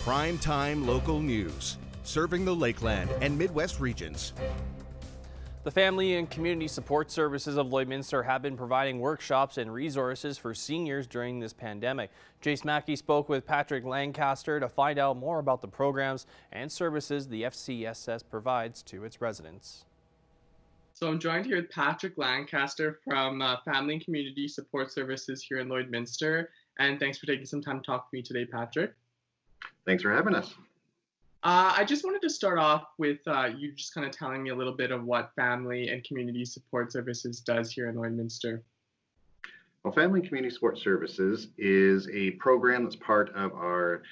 Prime time local news, serving the Lakeland and Midwest regions. The Family and Community Support Services of Lloydminster have been providing workshops and resources for seniors during this pandemic. Jace Mackey spoke with Patrick Lancaster to find out more about the programs and services the FCSS provides to its residents. So I'm joined here with Patrick Lancaster from Family and Community Support Services here in Lloydminster. And thanks for taking some time to talk to me today, Patrick. Thanks for having us. I just wanted to start off with you just kind of telling me a little bit of what Family and Community Support Services does here in Lloydminster. Well, Family and Community Support Services is a program that's part of our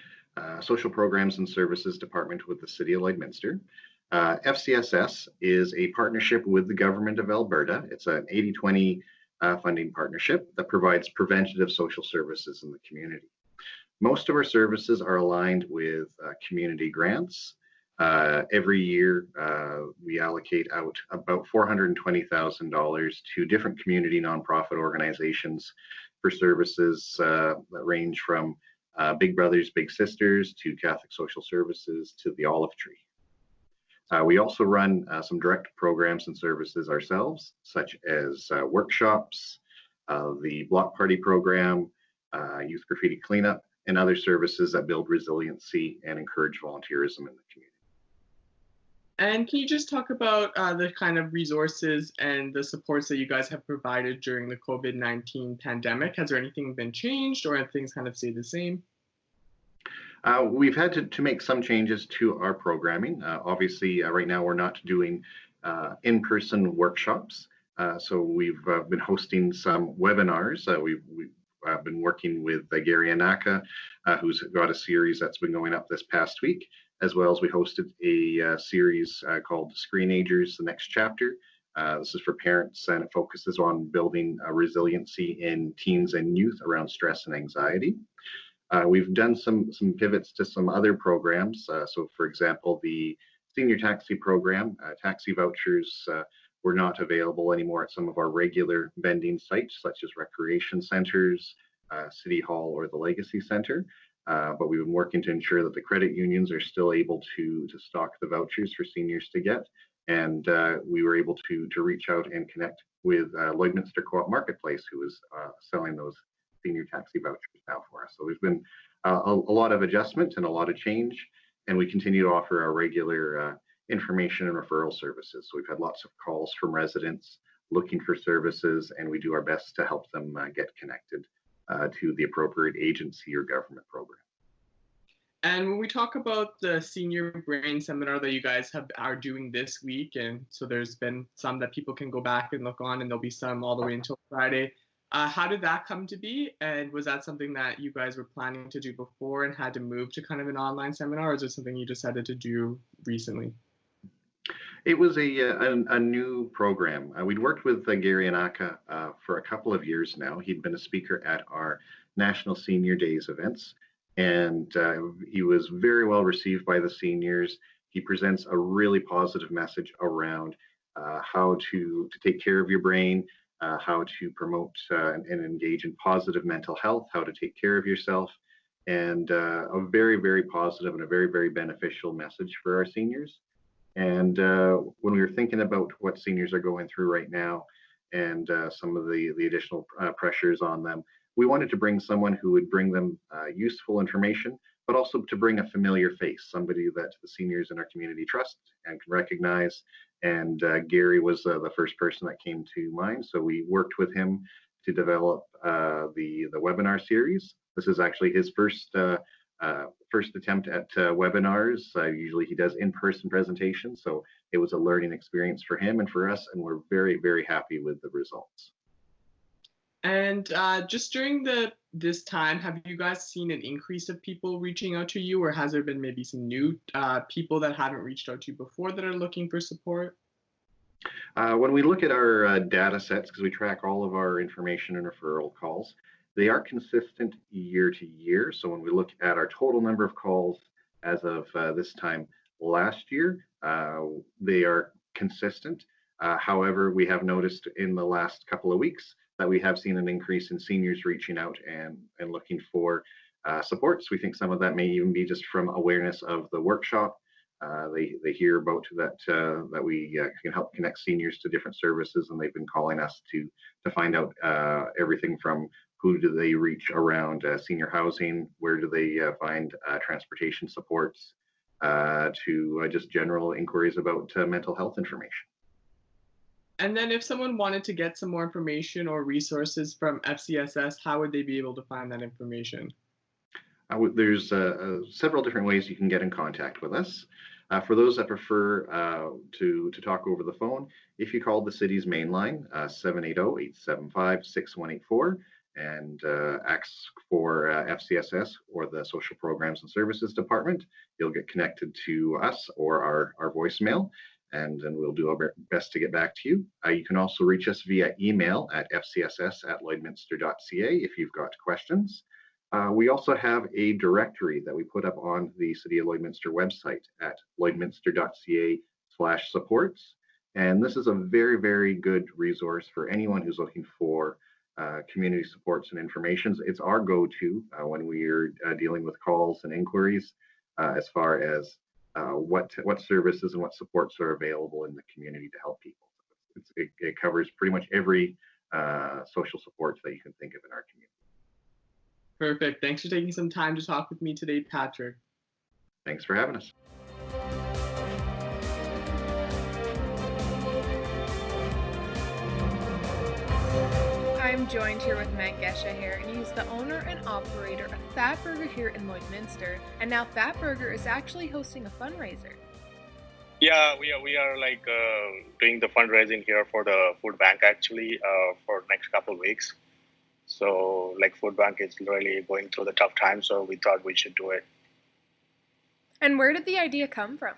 Social Programs and Services Department with the City of Lloydminster. FCSS is a partnership with the Government of Alberta. It's an 80-20 funding partnership that provides preventative social services in the community. Most of our services are aligned with community grants. Every year, we allocate out about $420,000 to different community nonprofit organizations for services that range from Big Brothers Big Sisters to Catholic Social Services to the Olive Tree. We also run some direct programs and services ourselves, such as workshops, the Block Party program, Youth Graffiti Cleanup, and other services that build resiliency and encourage volunteerism in the community. And can you just talk about the kind of resources and the supports that you guys have provided during the COVID-19 pandemic? Has there anything been changed or have things kind of stayed the same? We've had to make some changes to our programming. Obviously, right now we're not doing in-person workshops. So we've been hosting some webinars. We've been working with Gary Anaka, who's got a series that's been going up this past week, as well as we hosted a series called Screenagers, the Next Chapter. This is for parents and it focuses on building resiliency in teens and youth around stress and anxiety. We've done some pivots to some other programs. So for example, the senior taxi program, taxi vouchers were not available anymore at some of our regular vending sites, such as recreation centers, City Hall, or the Legacy Center. But we've been working to ensure that the credit unions are still able to stock the vouchers for seniors to get. And we were able to reach out and connect with Lloydminster Co-op Marketplace, who is selling those senior taxi vouchers now for us. So there's been a lot of adjustment and a lot of change, and we continue to offer our regular information and referral services. So we've had lots of calls from residents looking for services, and we do our best to help them get connected to the appropriate agency or government program. And when we talk about the Senior Brain Seminar that you guys are doing this week, and so there's been some that people can go back and look on, and there'll be some all the way until Friday. How did that come to be? And was that something that you guys were planning to do before and had to move to kind of an online seminar, or is it something you decided to do recently? It was a new program. We'd worked with Gary Anaka for a couple of years now. He'd been a speaker at our National Senior Days events, and he was very well received by the seniors. He presents a really positive message around how to take care of your brain, how to promote and engage in positive mental health, how to take care of yourself, and a very, very positive and a very, very beneficial message for our seniors. And when we were thinking about what seniors are going through right now and some of the additional pressures on them, we wanted to bring someone who would bring them useful information, but also to bring a familiar face, somebody that the seniors in our community trust and can recognize. And Gary was the first person that came to mind. So we worked with him to develop the webinar series. This is actually his first attempt at webinars. Usually he does in-person presentations. So it was a learning experience for him and for us, and we're very, very happy with the results. And just during this time, have you guys seen an increase of people reaching out to you, or has there been maybe some new people that haven't reached out to you before that are looking for support? When we look at our data sets, because we track all of our information and referral calls, they are consistent year to year. So when we look at our total number of calls as of this time last year, they are consistent. However, we have noticed in the last couple of weeks that we have seen an increase in seniors reaching out and looking for supports. We think some of that may even be just from awareness of the workshop. They hear about that we can help connect seniors to different services, and they've been calling us to find out everything from who do they reach around senior housing, where do they find transportation supports, to just general inquiries about mental health information. And then if someone wanted to get some more information or resources from FCSS, how would they be able to find that information? There's several different ways you can get in contact with us. For those that prefer to talk over the phone, if you call the city's main line, 780-875-6184, and ask for FCSS or the Social Programs and Services Department, you'll get connected to us or our voicemail, and then we'll do our best to get back to you. You can also reach us via email at fcss@lloydminster.ca if you've got questions. We also have a directory that we put up on the City of Lloydminster website at lloydminster.ca/supports. And this is a very, very good resource for anyone who's looking for community supports and information. It's our go-to when we are dealing with calls and inquiries as far as what services and what supports are available in the community to help people. It covers pretty much every social supports that you can think of in our community. Perfect. Thanks for taking some time to talk with me today, Patrick. Thanks for having us. I'm joined here with Mangesha here, and he's the owner and operator of Fat Burger here in Lloydminster. And now Fat Burger is actually hosting a fundraiser. Yeah, we are like doing the fundraising here for the food bank actually for next couple of weeks. So like food bank is really going through the tough time, so we thought we should do it. And where did the idea come from?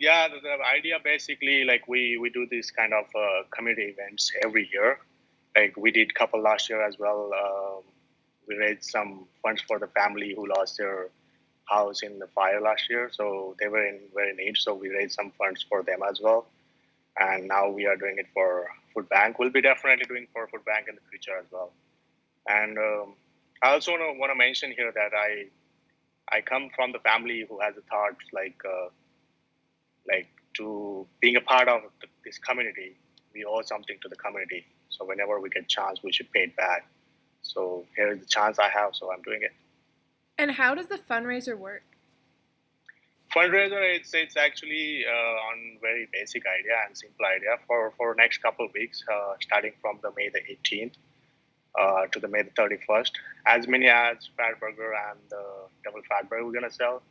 Yeah, the idea basically, like we do these kind of community events every year. Like we did couple last year as well. We raised some funds for the family who lost their house in the fire last year. So they were in very need. So we raised some funds for them as well. And now we are doing it for food bank. We'll be definitely doing for food bank in the future as well. And I also want to mention here that I come from the family who has a thought like to being a part of this community, we owe something to the community. So whenever we get chance, we should pay it back. So here is the chance I have, so I'm doing it. And how does the fundraiser work? Fundraiser, it's actually on very basic idea and simple idea for next couple of weeks, starting from the May the 18th to the May the 31st. As many as Fat Burger and the double Fat Burger we're gonna sell.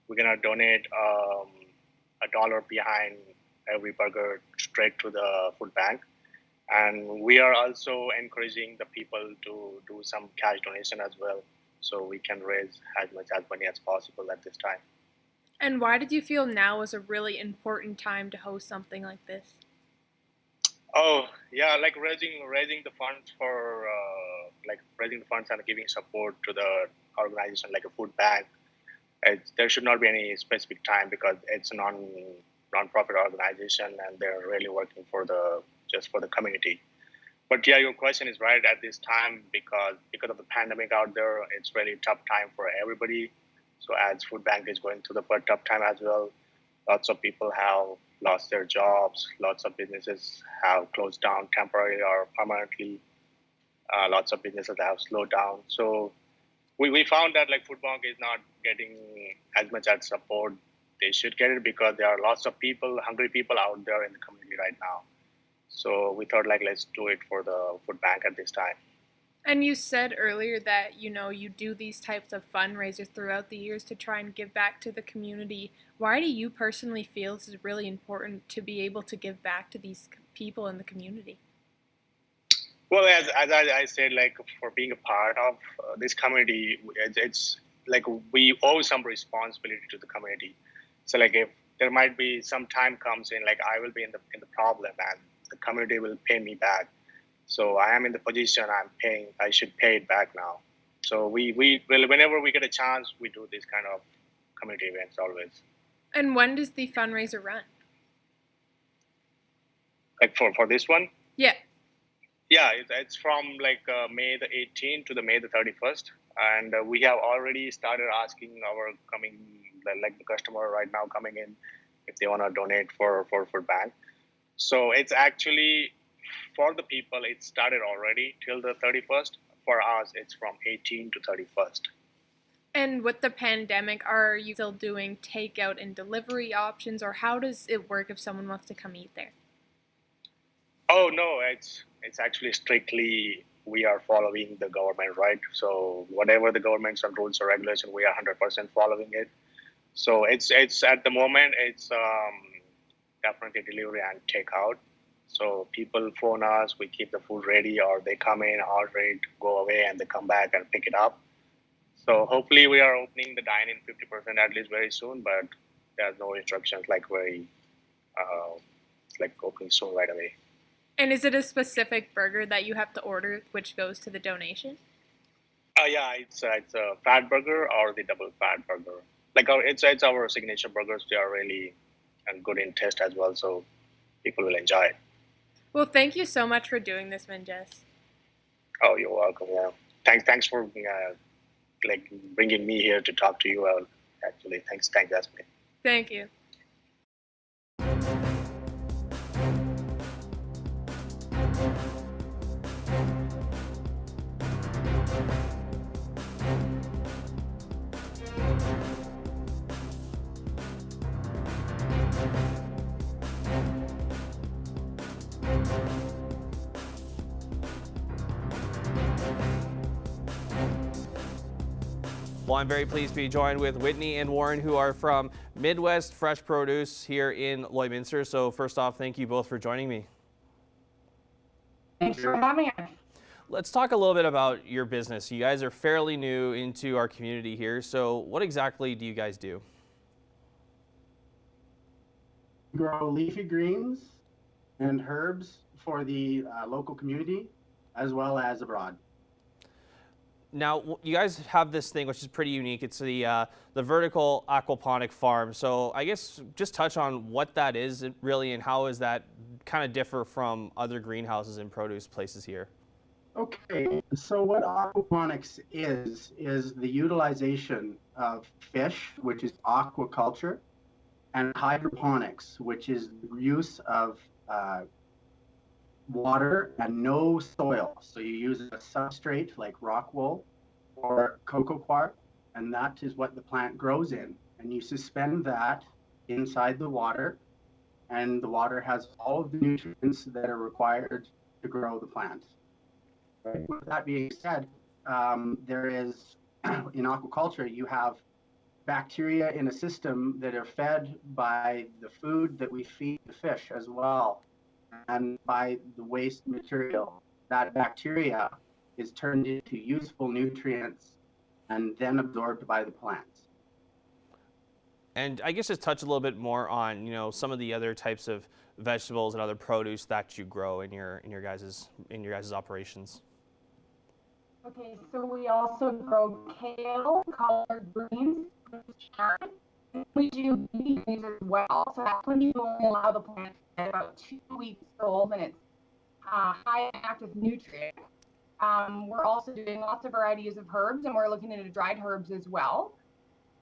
We're gonna donate $1 behind every burger straight to the food bank. And we are also encouraging the people to do some cash donation as well, so we can raise as much as money as possible at this time. And why did you feel now was a really important time to host something like this? Oh yeah, like raising the funds for raising the funds and giving support to the organization like a food bank. There should not be any specific time because it's a non-profit organization and they're really working for the community. But yeah, your question is right at this time because of the pandemic out there, it's really tough time for everybody. So as food bank is going through the tough time as well, lots of people have lost their jobs, lots of businesses have closed down temporarily or permanently, lots of businesses have slowed down. So we found that like food bank is not getting as much as support they should get it because there are lots of people, hungry people out there in the community right now. So we thought like let's do it for the food bank at this time. And you said earlier that, you do these types of fundraisers throughout the years to try and give back to the community. Why do you personally feel this is really important to be able to give back to these people in the community? Well, as I said, like for being a part of this community, it's like we owe some responsibility to the community. So like if there might be some time comes in, like I will be in the problem and the community will pay me back. So I am in the position I should pay it back now. So we whenever we get a chance, we do this kind of community events always. And when does the fundraiser run? Like for this one? Yeah. Yeah, it's from like May the 18th to the May the 31st, and we have already started asking our coming like the customer right now coming in if they want to donate for food bank. So it's actually for the people. It started already till the 31st. For us, it's from 18 to 31st. And with the pandemic, are you still doing takeout and delivery options, or how does it work if someone wants to come eat there? Oh no, it's actually strictly we are following the government, right? So whatever the government's on rules or regulation, we are 100% following it. So it's at the moment it's definitely delivery and takeout. So people phone us, we keep the food ready, or they come in, order it, go away, and they come back and pick it up. So hopefully we are opening the dine-in 50% at least very soon, but there's no instructions like opening soon right away. And is it a specific burger that you have to order, which goes to the donation? Yeah, it's a fat burger or the double fat burger. Like it's our signature burgers. They are really good in taste as well, so people will enjoy it. Well, thank you so much for doing this, Minjas. Oh, you're welcome. Yeah, thanks for like bringing me here to talk to you. Actually, thanks, Jasmine. Thank you. Well, I'm very pleased to be joined with Whitney and Warren, who are from Midwest Fresh Produce here in Lloydminster. So first off, thank you both for joining me. Thanks for having us. Let's talk a little bit about your business. You guys are fairly new into our community here. So what exactly do you guys do? We grow leafy greens and herbs for the local community as well as abroad. Now, you guys have this thing which is pretty unique. It's the vertical aquaponic farm. So I guess just touch on what that is really and how does that kind of differ from other greenhouses and produce places here? Okay, so what aquaponics is the utilization of fish, which is aquaculture, and hydroponics, which is the use of water and no soil. So you use a substrate like rock wool or cocoa quark, and that is what the plant grows in. And you suspend that inside the water, and the water has all of the nutrients that are required to grow the plant. Right. With that being said, there is, in aquaculture, you have bacteria in a system that are fed by the food that we feed the fish as well, and by the waste material. That bacteria is turned into useful nutrients and then absorbed by the plants. And I guess just touch a little bit more on, some of the other types of vegetables and other produce that you grow in your guys' operations. Okay, so we also grow kale, collard greens, carrots. We do beans as well. So that's when you only allow the plant at about 2 weeks old, and it's high in active nutrients. We're also doing lots of varieties of herbs, and we're looking into dried herbs as well.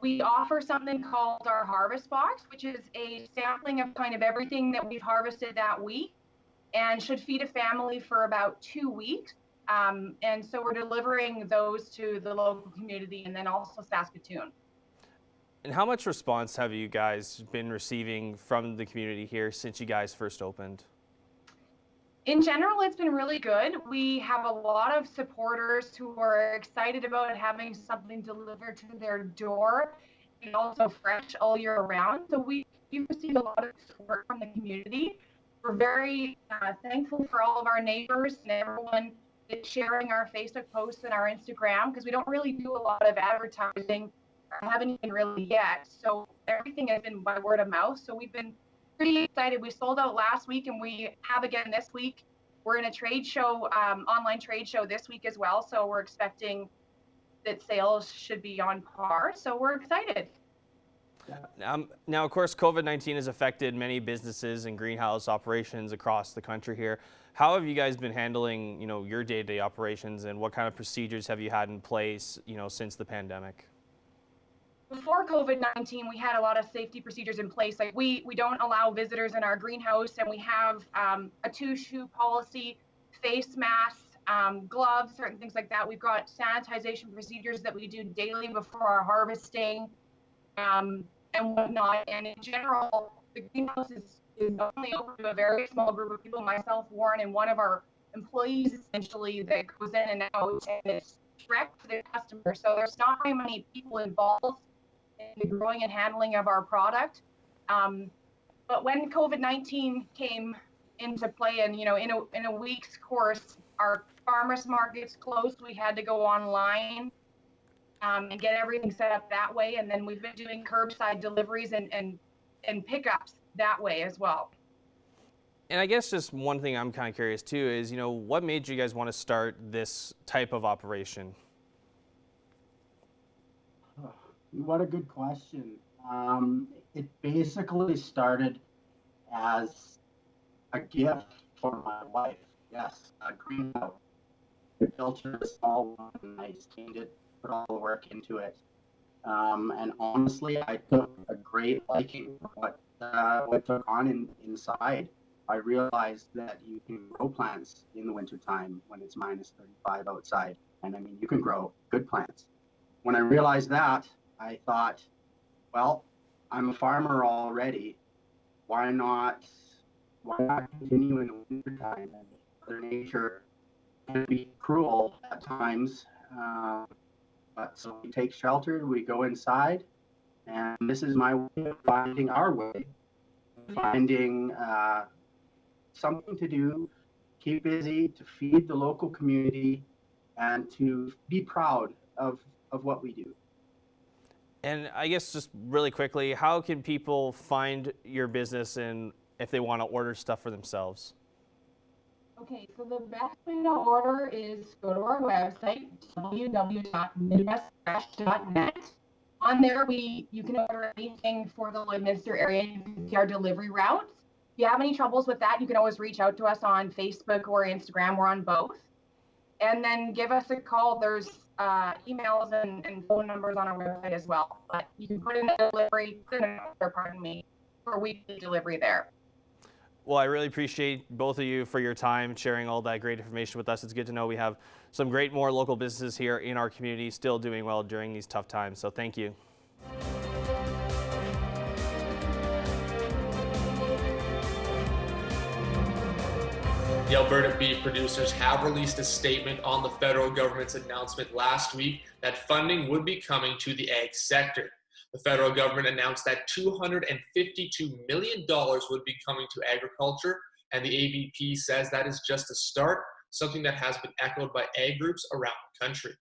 We offer something called our harvest box, which is a sampling of kind of everything that we've harvested that week and should feed a family for about 2 weeks. And so we're delivering those to the local community and then also Saskatoon. And how much response have you guys been receiving from the community here since you guys first opened? In general, it's been really good. We have a lot of supporters who are excited about having something delivered to their door and also fresh all year round. So we've received a lot of support from the community. We're very thankful for all of our neighbors and everyone that's sharing our Facebook posts and our Instagram, because we don't really do a lot of advertising. I haven't even really yet. So everything has been by word of mouth. So we've been pretty excited. We sold out last week and we have again this week. We're in a trade show, online trade show this week as well. So we're expecting that sales should be on par. So we're excited. Now, of course, COVID-19 has affected many businesses and greenhouse operations across the country here. How have you guys been handling, your day-to-day operations, and what kind of procedures have you had in place, since the pandemic? Before COVID-19, we had a lot of safety procedures in place. Like we don't allow visitors in our greenhouse, and we have a 2-shoe policy, face masks, gloves, certain things like that. We've got sanitization procedures that we do daily before our harvesting, and whatnot. And in general, the greenhouse is only open to a very small group of people, myself, Warren, and one of our employees essentially that goes in and out, and it's direct for the customer. So there's not very many people involved in the growing and handling of our product. But when COVID-19 came into play, and in a week's course, our farmers markets closed. We had to go online and get everything set up that way. And then we've been doing curbside deliveries and pickups that way as well. And I guess just one thing I'm kind of curious too is, what made you guys want to start this type of operation? What a good question. It basically started as a gift for my wife. Yes, a greenhouse. I built her a small one, and I just cleaned it, put all the work into it. And honestly, I took a great liking for what took on inside. I realized that you can grow plants in the wintertime when it's minus 35 outside. And I mean, you can grow good plants. When I realized that, I thought, well, I'm a farmer already. Why not continue in the wintertime? And Mother Nature can be cruel at times. But so we take shelter, we go inside, and this is my way of finding our way, finding something to do, keep busy, to feed the local community, and to be proud of what we do. And I guess just really quickly, how can people find your business and if they want to order stuff for themselves? Okay, so the best way to order is go to our website, www.midwestfresh.net. On there, you can order anything for the Lloydminster area. You can see our delivery routes. If you have any troubles with that, you can always reach out to us on Facebook or Instagram. We're on both. And then give us a call. There's emails and phone numbers on our website as well. But you can put in a delivery, for weekly delivery there. Well, I really appreciate both of you for your time, sharing all that great information with us. It's good to know we have some more local businesses here in our community still doing well during these tough times. So thank you. The Alberta beef producers have released a statement on the federal government's announcement last week that funding would be coming to the ag sector. The federal government announced that $252 million would be coming to agriculture, and the ABP says that is just a start, something that has been echoed by ag groups around the country.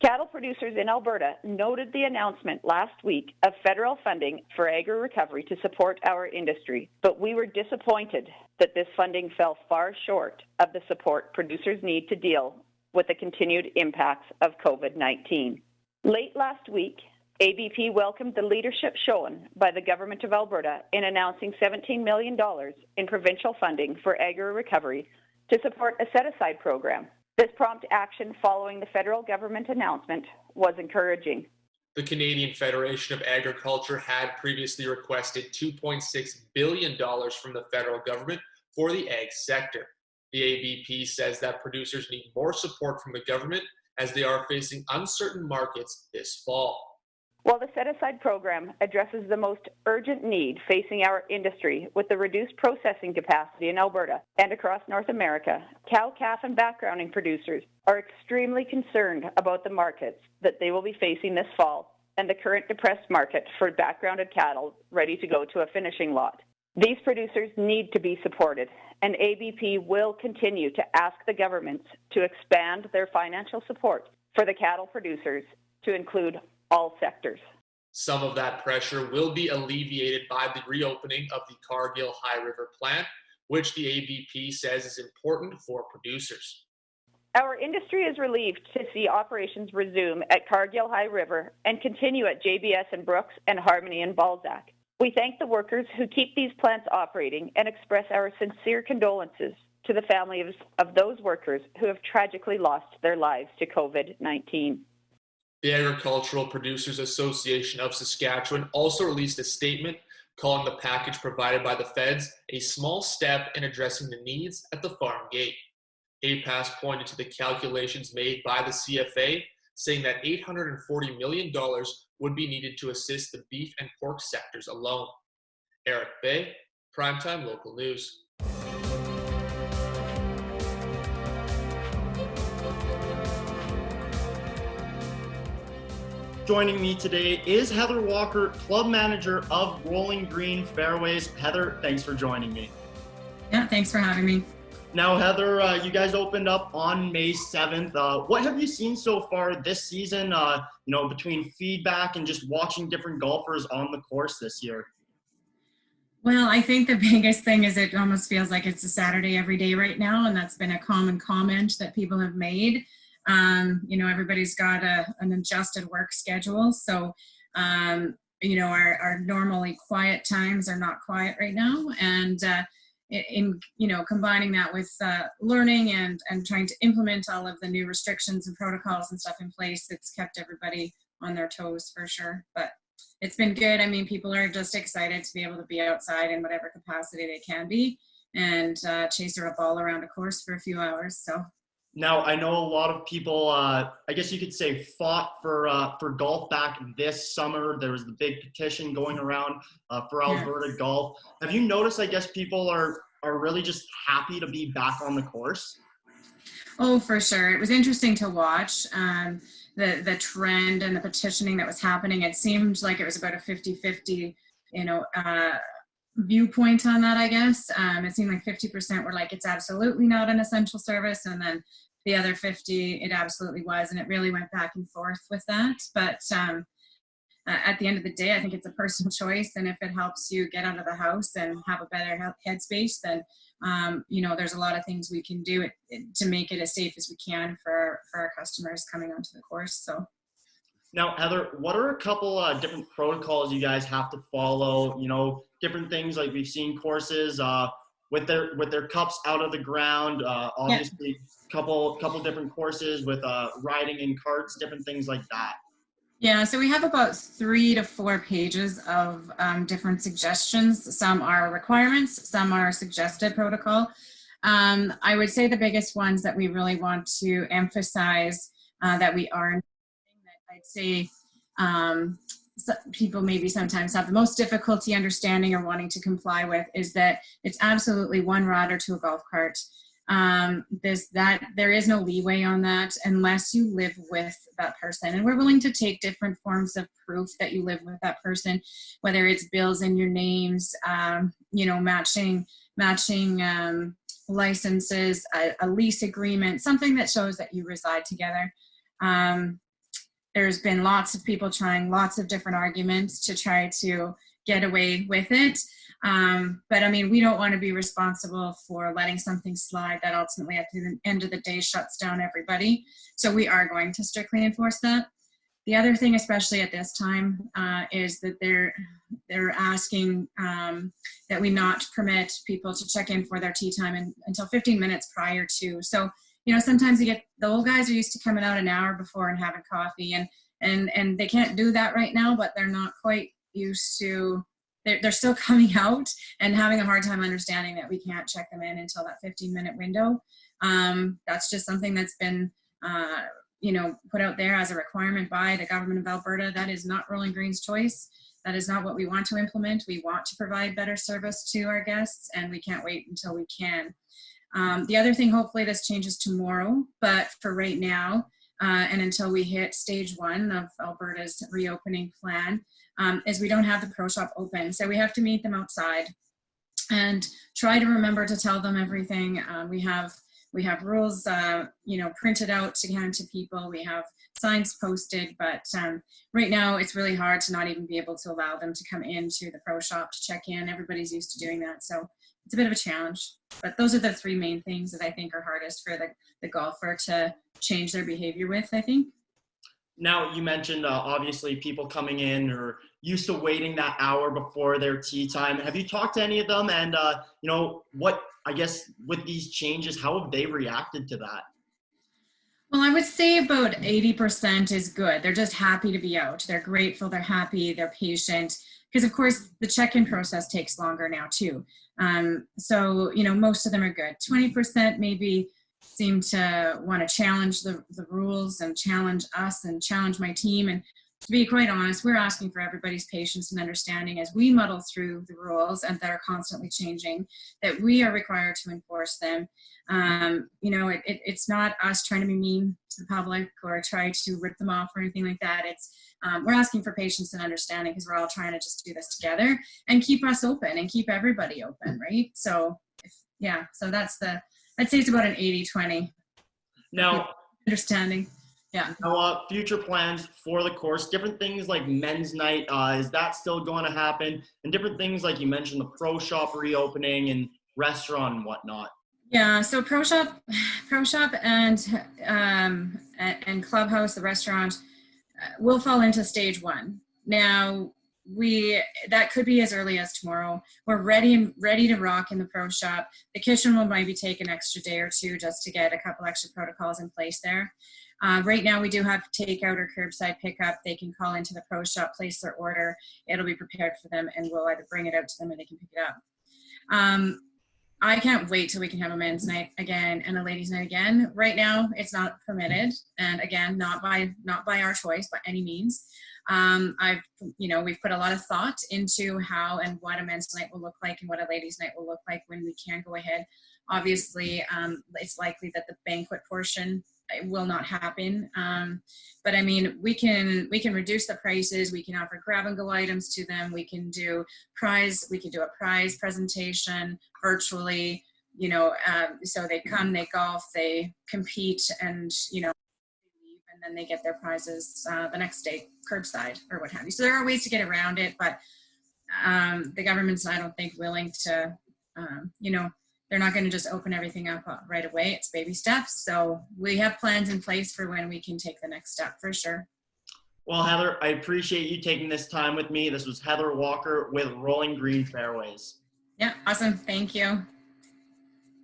Cattle producers in Alberta noted the announcement last week of federal funding for agri-recovery to support our industry, but we were disappointed that this funding fell far short of the support producers need to deal with the continued impacts of COVID-19. Late last week, ABP welcomed the leadership shown by the Government of Alberta in announcing $17 million in provincial funding for agri-recovery to support a set-aside program. This prompt action following the federal government announcement was encouraging. The Canadian Federation of Agriculture had previously requested $2.6 billion from the federal government for the ag sector. The ABP says that producers need more support from the government as they are facing uncertain markets this fall. While the set-aside program addresses the most urgent need facing our industry with the reduced processing capacity in Alberta and across North America, cow, calf, and backgrounding producers are extremely concerned about the markets that they will be facing this fall and the current depressed market for backgrounded cattle ready to go to a finishing lot. These producers need to be supported, and ABP will continue to ask the governments to expand their financial support for the cattle producers to include all sectors. Some of that pressure will be alleviated by the reopening of the Cargill High River plant, which the ABP says is important for producers. Our industry is relieved to see operations resume at Cargill High River and continue at JBS and Brooks and Harmony and Balzac. We thank the workers who keep these plants operating and express our sincere condolences to the families of those workers who have tragically lost their lives to COVID-19. The Agricultural Producers Association of Saskatchewan also released a statement calling the package provided by the feds a small step in addressing the needs at the farm gate. APAS pointed to the calculations made by the CFA, saying that $840 million would be needed to assist the beef and pork sectors alone. Eric Bay, Primetime Local News. Joining me today is Heather Walker, Club Manager of Rolling Green Fairways. Heather, thanks for joining me. Yeah, thanks for having me. Now, Heather, you guys opened up on May 7th. What have you seen so far this season, between feedback and just watching different golfers on the course this year? Well, I think the biggest thing is it almost feels like it's a Saturday every day right now, and that's been a common comment that people have made. Everybody's got an adjusted work schedule. So, our normally quiet times are not quiet right now. And combining that with learning and trying to implement all of the new restrictions and protocols and stuff in place, it's kept everybody on their toes for sure. But it's been good. I mean, people are just excited to be able to be outside in whatever capacity they can be and chase a ball around a course for a few hours. So. Now, I know a lot of people, I guess you could say, fought for golf back this summer. There was the big petition going around for Alberta golf. Have you noticed, I guess, people are really just happy to be back on the course? Oh, for sure. It was interesting to watch the trend and the petitioning that was happening. It seemed like it was about a 50-50, viewpoint on that, I guess. It seemed like 50% were like, it's absolutely not an essential service. And then the other 50, it absolutely was. And it really went back and forth with that. But at the end of the day, I think it's a personal choice. And if it helps you get out of the house and have a better headspace, then, there's a lot of things we can do to make it as safe as we can for our customers coming onto the course. So. Now, Heather, what are a couple different protocols you guys have to follow? Different things like we've seen courses with their cups out of the ground. Obviously, couple different courses with riding in carts, different things like that. Yeah, so we have about 3 to 4 pages of different suggestions. Some are requirements, some are suggested protocol. I would say the biggest ones that we really want to emphasize that we are. I'd say people maybe sometimes have the most difficulty understanding or wanting to comply with is that it's absolutely one rider to a golf cart. There is no leeway on that unless you live with that person. And we're willing to take different forms of proof that you live with that person, whether it's bills in your names, matching licenses, a lease agreement, something that shows that you reside together. There's been lots of people trying lots of different arguments to try to get away with it. But I mean, we don't want to be responsible for letting something slide that ultimately at the end of the day shuts down everybody. So we are going to strictly enforce that. The other thing, especially at this time, is that they're asking that we not permit people to check in for their tee time until 15 minutes prior to. So, sometimes you get the old guys are used to coming out an hour before and having coffee, and they can't do that right now, but they're not quite used to. They're still coming out and having a hard time understanding that we can't check them in until that 15-minute window. That's just something that's been, put out there as a requirement by the government of Alberta. That is not Rolling Green's choice. That is not what we want to implement. We want to provide better service to our guests, and we can't wait until we can. The other thing, hopefully this changes tomorrow, but for right now, and until we hit stage 1 of Alberta's reopening plan, is we don't have the pro shop open. So we have to meet them outside and try to remember to tell them everything. We have rules, printed out to hand to people. We have signs posted, but right now it's really hard to not even be able to allow them to come into the pro shop to check in. Everybody's used to doing that. So it's a bit of a challenge. But those are the three main things that I think are hardest for the golfer to change their behavior with, I think. Now, you mentioned obviously people coming in or used to waiting that hour before their tee time. Have you talked to any of them? And, what, I guess, with these changes, how have they reacted to that? Well, I would say about 80% is good. They're just happy to be out. They're grateful, they're happy, they're patient. Because, of course, the check-in process takes longer now, too. So, most of them are good. 20% maybe seem to want to challenge the rules and challenge us and challenge my team. And to be quite honest, we're asking for everybody's patience and understanding as we muddle through the rules and that are constantly changing, that we are required to enforce them. It's not us trying to be mean to the public or try to rip them off or anything like that. It's we're asking for patience and understanding because we're all trying to just do this together and keep us open and keep everybody open, right? So, so I'd say it's about an 80-20. Now, understanding. Yeah. Now, future plans for the course, different things like men's night, is that still going to happen? And different things like you mentioned, the pro shop reopening and restaurant and whatnot. Yeah, so pro shop and clubhouse, the restaurant, will fall into stage 1. Now, that could be as early as tomorrow. We're ready to rock in the pro shop. The kitchen will maybe take an extra day or two just to get a couple extra protocols in place there. Right now we do have takeout or curbside pickup. They can call into the pro shop, place their order. It'll be prepared for them and we'll either bring it out to them or they can pick it up. I can't wait till we can have a men's night again and a ladies' night again. Right now it's not permitted, and again, not by our choice by any means. We've put a lot of thought into how and what a men's night will look like and what a ladies' night will look like when we can go ahead. Obviously, it's likely that the banquet portion will not happen. But I mean, we can reduce the prices. We can offer grab and go items to them. We can do a prize presentation virtually, so they come, they golf, they compete, and, they leave, and then they get their prizes the next day, curbside or what have you. So there are ways to get around it, but the government's, I don't think, willing to, they're not going to just open everything up right away. It's baby steps. So we have plans in place for when we can take the next step for sure. Well, Heather, I appreciate you taking this time with me. This was Heather Walker with Rolling Green Fairways. Yeah, awesome. Thank you.